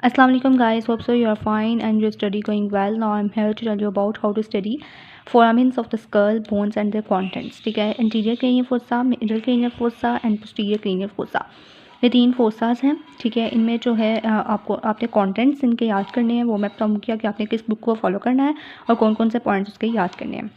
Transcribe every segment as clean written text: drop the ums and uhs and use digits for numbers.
Assalamu alaikum guys, hope so you are fine and your study going well. Now I'm here to tell you about how to study foramens of the skull, bones and their contents. ठीक है, interior cranial fossa, middle cranial fossa and posterior cranial fossa, ये 3 फोसास हैं। ठीक है, इनमें जो है आपने कॉन्टेंट्स इनके याद करने हैं, वो मैं बताऊँगी कि आपने किस बुक को फॉलो करना है और कौन कौन से पॉइंट्स उसके याद करने हैं।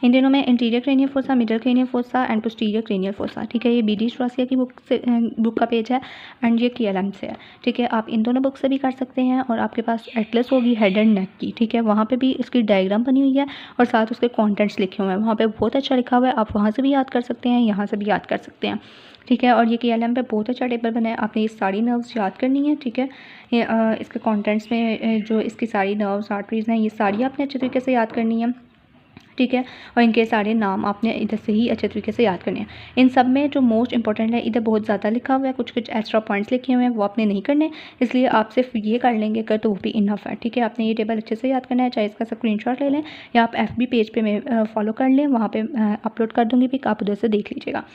इन दिनों में interior cranial fossa, middle cranial fossa and posterior cranial fossa. ठीक है, ये BD चुरासिया की बुक का पेज है एंड ये KLM से है। ठीक है, आप इन दोनों बुक से भी कर सकते हैं और आपके पास एटलस होगी हेड एंड नेक की। ठीक है, वहाँ पे भी इसकी डायग्राम बनी हुई है और साथ उसके कॉन्टेंट्स लिखे हुए हैं, वहाँ पे बहुत अच्छा लिखा हुआ है। आप वहाँ से भी याद कर सकते हैं, यहाँ से भी याद कर सकते हैं। ठीक है, और ये KLM पे बहुत अच्छा टेबल बना है, आपने ये सारी नर्व्स याद करनी है। ठीक है, ये इसके कॉन्टेंट्स में जो इसकी सारी नर्व्स आर्टरीज हैं, ये सारी आपने अच्छे तरीके से याद करनी है। ठीक है, और इनके सारे नाम आपने इधर से ही अच्छे तरीके से याद करने हैं। इन सब में जो मोस्ट इंपॉर्टेंट है, इधर बहुत ज़्यादा लिखा हुआ है, कुछ एक्स्ट्रा पॉइंट्स लिखे हुए हैं, वो आपने नहीं करने, इसलिए आप सिर्फ ये कर लेंगे कर तो वो भी इनफ है। ठीक है, आपने ये टेबल अच्छे से याद करना है, चाहे इसका स्क्रीनशॉट ले लें या आप FB पेज पे मैं फॉलो कर लें, वहाँ पे अपलोड कर दूँगी, फिर आप उधर से देख लीजिएगा।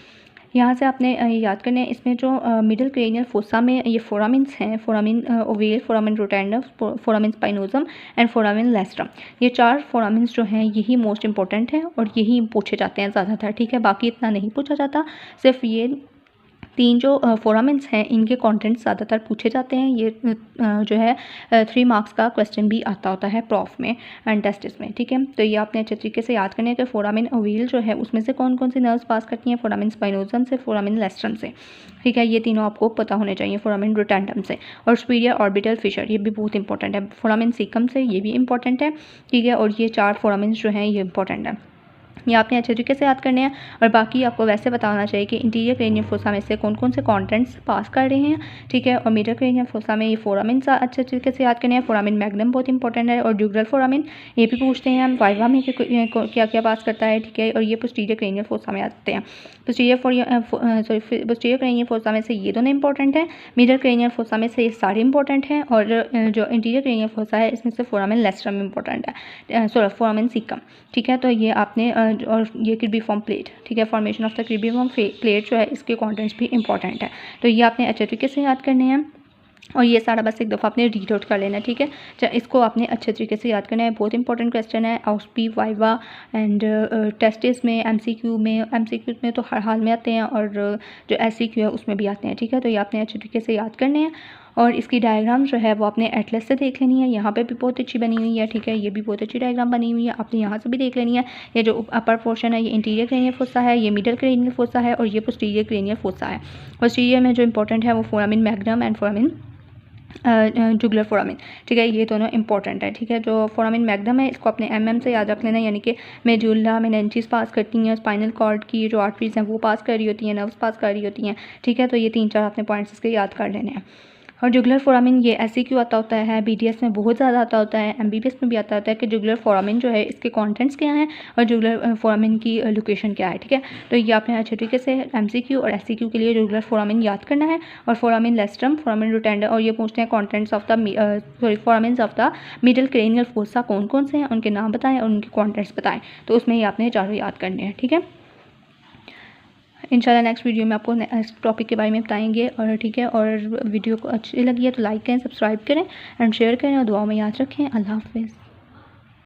यहाँ से आपने याद करने हैं। इसमें जो मिडिल क्रेनियल फोसा में ये फोरामिन्स हैं, foramen ovale, foramen rotundum, foramen spinosum and foramen lacerum. ये 4 फोरामिन्स जो हैं यही मोस्ट इंपॉर्टेंट हैं और यही पूछे जाते हैं ज़्यादातर। ठीक है, बाकी इतना नहीं पूछा जाता, सिर्फ ये 3 जो फोरामिन्स हैं इनके कंटेंट्स ज़्यादातर पूछे जाते हैं। ये जो है 3 मार्क्स का क्वेश्चन भी आता होता है प्रॉफ में एंड टेस्ट्स में। ठीक है, तो ये आपने अच्छे तरीके से याद करना है कि फोरामिन ओवेल जो है उसमें से कौन कौन सी नर्व्स पास करती हैं, फोरामिन स्पाइनोजम से, फोरामिन लेस्ट्रम से। ठीक है, ये तीनों आपको पता होने चाहिए, फोरामिन रोटेंडम से, और सुपीरियर ऑर्बिटल फिशर, ये भी बहुत इंपॉर्टेंट है, फोरामिन सीकम से, ये भी इंपॉर्टेंट है। ठीक है, और ये 4 फोरामिन्स जो हैं ये इंपॉर्टेंट है, ये आपने अच्छे तरीके से याद करने हैं। और बाकी आपको वैसे बताना चाहिए कि इंटीरियर क्रेनियल फोसा में से कौन कौन से कंटेंट्स पास कर रहे हैं। ठीक है, और मिडल क्रेनियल फोसा में ये फोरामिन अच्छे तरीके से याद करने हैं। फोरामिन मैग्नम बहुत इंपॉर्टेंट है, और ड्यूगरल फोरामिन ये भी पूछते हैं हम वाइवा में कि क्या क्या पास करता है। ठीक है, और ये पोस्टीरियर क्रेनियल फोसा में आते हैं। पोस्टीरियर क्रेनियल फोसा में से ये दोनों इंपॉर्टेंट है, मिडल क्रेनियल फोसा में से ये सारे इंपॉर्टेंट हैं, और जो इंटीरियर क्रेनियल फोसा है इसमें से फोरामिन लेस्ट्रम इंपॉर्टेंट है, फोरामिन सीकम। ठीक है, तो ये आपने और ये क्रिबिफॉर्म प्लेट। ठीक है, फॉर्मेशन ऑफ द क्रिबिफॉर्म प्लेट जो है इसके कंटेंट्स भी इंपॉर्टेंट है, तो ये आपने अच्छे तरीके से याद करने हैं। और ये सारा बस एक दफ़ा आपने रीड आउट कर लेना है। ठीक है, इसको आपने अच्छे तरीके से याद करना है, बहुत इंपॉर्टेंट क्वेश्चन है ऑस्पी, वाइवा एंड टेस्टिस में, MCQ में तो हर हाल में आते हैं, और जो SCQ है उसमें भी आते हैं। ठीक है, तो ये आपने अच्छे तरीके से याद करने हैं, और इसकी डायग्राम जो है वो आपने एटलस से देख लेनी है, यहाँ पे भी बहुत अच्छी बनी हुई है। ठीक है, ये भी बहुत अच्छी डायग्राम बनी हुई है, आपने यहाँ से भी देख लेनी है। ये जो अपर पोर्शन है ये इंटीरियर क्रेनियल फोसा है, ये मिडल क्रेनियल फोसा है, और ये पोस्टीरियर क्रेनियल फोसा है। पोस्टीरियर में जो इंपॉर्टेंट है वो foramen magnum and foramen jugular foramen. ठीक है, ये दोनों इंपॉर्टेंट है। ठीक है, जो फोरामिन मैग्नम है इसको अपने MM से याद रख लेना, यानी कि मेडुला मेनिंजेस पास करती हैं, स्पाइनल कॉर्ड की जो आर्टरीज हैं वो पास कर रही होती हैं, नर्व्स पास कर रही होती हैं। ठीक है, तो ये 3-4 आपने पॉइंट्स इसके याद कर लेने हैं। और जुगुलर फोरामिन ये SCQ आता होता है, BDS में बहुत ज़्यादा आता होता है, MBBS में भी आता होता है कि जुगुलर फोरामिन जो है इसके कंटेंट्स क्या हैं और जुगुलर फोरामिन की लोकेशन क्या है। ठीक है, तो ये आपने अच्छे तरीके से MCQ और SCQ के लिए जुगुलर फोरामिन याद करना है। और फोरामिन लेस्ट्रम, फोरामिन रोटेंडम, और ये पूछते हैं contents of the foramens of the middle cranial fossa कौन कौन से हैं, उनके नाम बताएं और उनके कॉन्टेंट्स बताएं, तो उसमें ही आपने चारों याद करने हैं। ठीक है, इंशाल्लाह नेक्स्ट वीडियो में आपको नेक्स्ट टॉपिक के बारे में बताएंगे। और ठीक है, और वीडियो को अच्छी लगी है तो लाइक करें, सब्सक्राइब करें एंड शेयर करें, और दुआ में याद रखें। अल्लाह हाफ़िज़।